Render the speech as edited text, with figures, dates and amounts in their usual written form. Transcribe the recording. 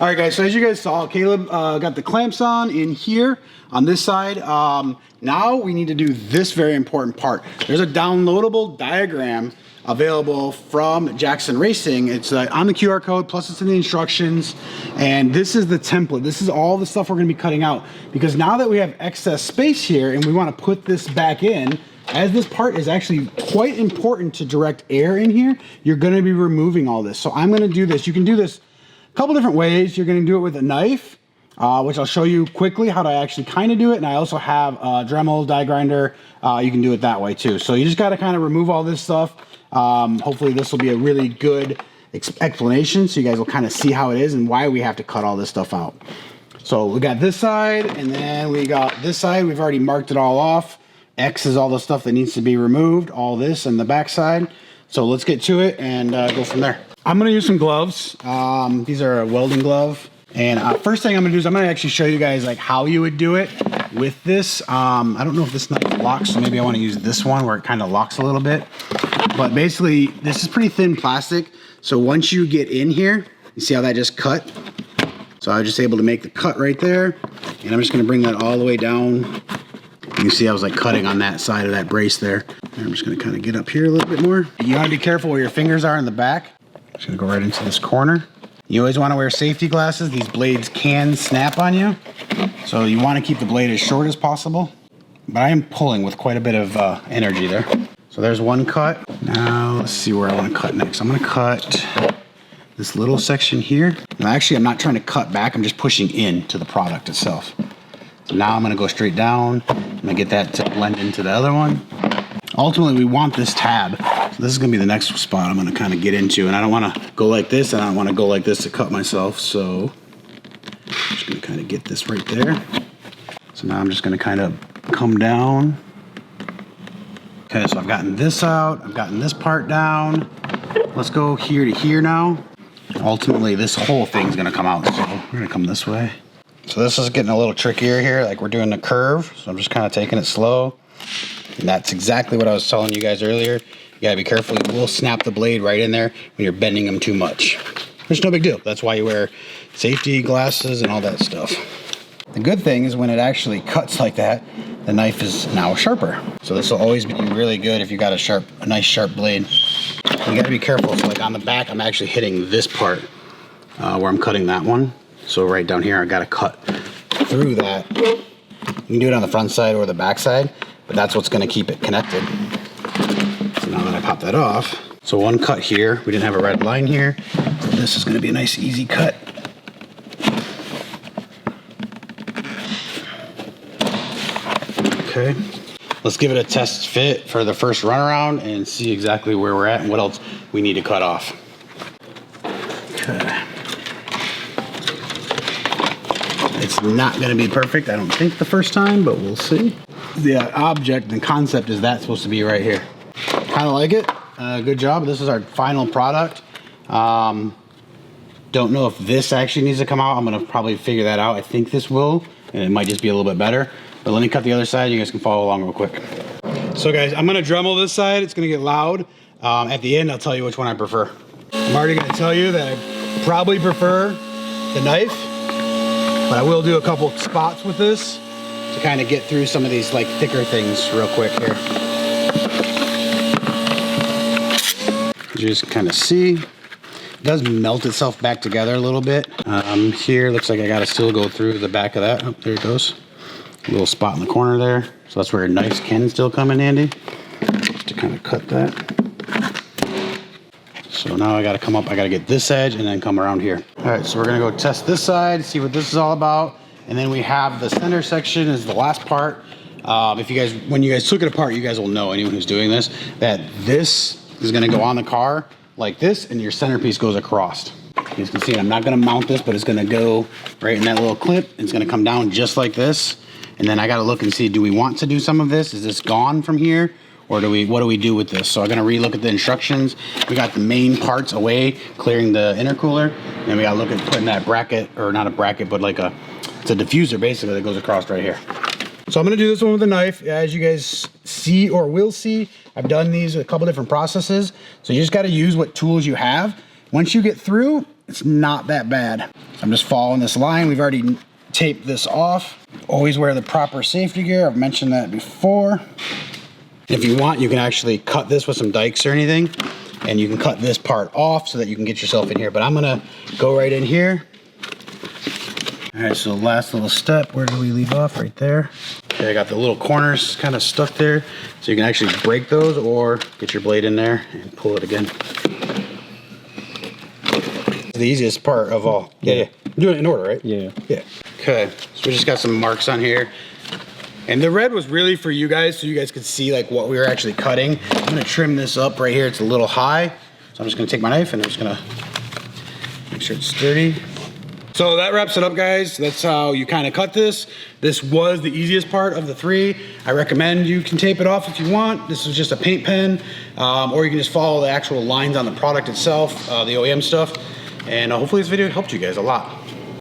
All right, guys, so as you guys saw, Caleb got the clamps on in here on this side. Now we need to do this very important part. There's a downloadable diagram available from Jackson Racing. It's on the QR code, plus it's in the instructions. And this is the template. This is all the stuff we're gonna be cutting out. Because now that we have excess space here and we wanna put this back in, as this part is actually quite important to direct air in here, you're gonna be removing all this. So I'm gonna do this. You can do this a couple different ways. You're gonna do it with a knife, which I'll show you quickly how to actually kind of do it. And I also have a Dremel die grinder. You can do it that way too. So you just gotta kind of remove all this stuff. Hopefully this will be a really good explanation so you guys will kind of see how it is and why we have to cut all this stuff out. So we got this side and then we got this side. We've already marked it all off. X is all the stuff that needs to be removed, all this and the back side. So let's get to it and go from there. I'm gonna use some gloves. These are a welding glove. And first thing I'm gonna do is I'm gonna actually show you guys like how you would do it with this. I don't know if this knife locks, so maybe I wanna use this one where it kind of locks a little bit. But basically, this is pretty thin plastic. So once you get in here, you see how that just cut? So I was just able to make the cut right there. And I'm just gonna bring that all the way down. You see I was like cutting on that side of that brace there. And I'm just gonna kind of get up here a little bit more. You wanna be careful where your fingers are in the back. Just gonna go right into this corner. You always wanna wear safety glasses. These blades can snap on you. So you wanna keep the blade as short as possible. But I am pulling with quite a bit of energy there. So there's one cut. Now let's see where I wanna cut next. I'm gonna cut this little section here. Now actually I'm not trying to cut back, I'm just pushing into the product itself. So now I'm gonna go straight down. I'm gonna get that to blend into the other one. Ultimately, we want this tab. So this is gonna be the next spot I'm gonna kind of get into. And I don't wanna go like this, and I don't wanna go like this to cut myself. So I'm just gonna kind of get this right there. So now I'm just gonna kind of come down. Okay, so I've gotten this out. I've gotten this part down. Let's go here to here now. Ultimately, this whole thing's gonna come out. So we're gonna come this way. So this is getting a little trickier here, like we're doing the curve. So I'm just kind of taking it slow. And that's exactly what I was telling you guys earlier. You gotta be careful, you will snap the blade right in there when you're bending them too much. Which is no big deal. That's why you wear safety glasses and all that stuff. The good thing is when it actually cuts like that, the knife is now sharper. So this will always be really good if you got a nice sharp blade. You gotta be careful. So like on the back, I'm actually hitting this part where I'm cutting that one. So right down here, I gotta cut through that. You can do it on the front side or the back side, but that's what's gonna keep it connected. So now that I pop that off, so one cut here, we didn't have a red line here. So this is gonna be a nice easy cut. Okay, let's give it a test fit for the first run around and see exactly where we're at and what else we need to cut off. Okay. It's not gonna be perfect, I don't think, the first time, but we'll see. The object and concept is that supposed to be right here. Kind of like it, good job. This is our final product. Don't know if this actually needs to come out. I'm gonna probably figure that out. I think this will, and it might just be a little bit better. But let me cut the other side, you guys can follow along real quick. So guys, I'm gonna Dremel this side, it's gonna get loud. At the end, I'll tell you which one I prefer. I'm already gonna tell you that I probably prefer the knife, but I will do a couple spots with this to kind of get through some of these like thicker things real quick here. You just kind of see, it does melt itself back together a little bit. Here, looks like I gotta still go through the back of that. Oh, there it goes. A little spot in the corner there. So that's where knives can still come in handy. Just to kind of cut that. So now I gotta come up, I gotta get this edge and then come around here. All right, so we're gonna go test this side, see what this is all about. And then we have the center section is the last part. If you guys, when you guys took it apart, you guys will know, anyone who's doing this, that this is gonna go on the car like this and your centerpiece goes across. You guys can see it, I'm not gonna mount this, but it's gonna go right in that little clip. It's gonna come down just like this. And then I gotta look and see, do we want to do some of this? Is this gone from here? Or what do we do with this? So I'm gonna relook at the instructions. We got the main parts away, clearing the intercooler. And we gotta look at putting that bracket, or not a bracket, but like it's a diffuser basically that goes across right here. So I'm gonna do this one with a knife. As you guys see or will see, I've done these with a couple different processes. So you just gotta use what tools you have. Once you get through, it's not that bad. I'm just following this line. We've already taped this off. Always wear the proper safety gear. I've mentioned that before. If you want, you can actually cut this with some dikes or anything, and you can cut this part off so that you can get yourself in here. But I'm gonna go right in here. All right, so last little step, where do we leave off? Right there. Okay, I got the little corners kind of stuck there, so you can actually break those or get your blade in there and pull it again. The easiest part of all. Yeah. Do it in order, right? Yeah. Okay, so we just got some marks on here. And the red was really for you guys, so you guys could see like what we were actually cutting. I'm gonna trim this up right here. It's a little high. So I'm just gonna take my knife and I'm just gonna make sure it's sturdy. So that wraps it up, guys. That's how you kind of cut this. This was the easiest part of the 3. I recommend you can tape it off if you want. This is just a paint pen, or you can just follow the actual lines on the product itself, the OEM stuff. And hopefully this video helped you guys a lot.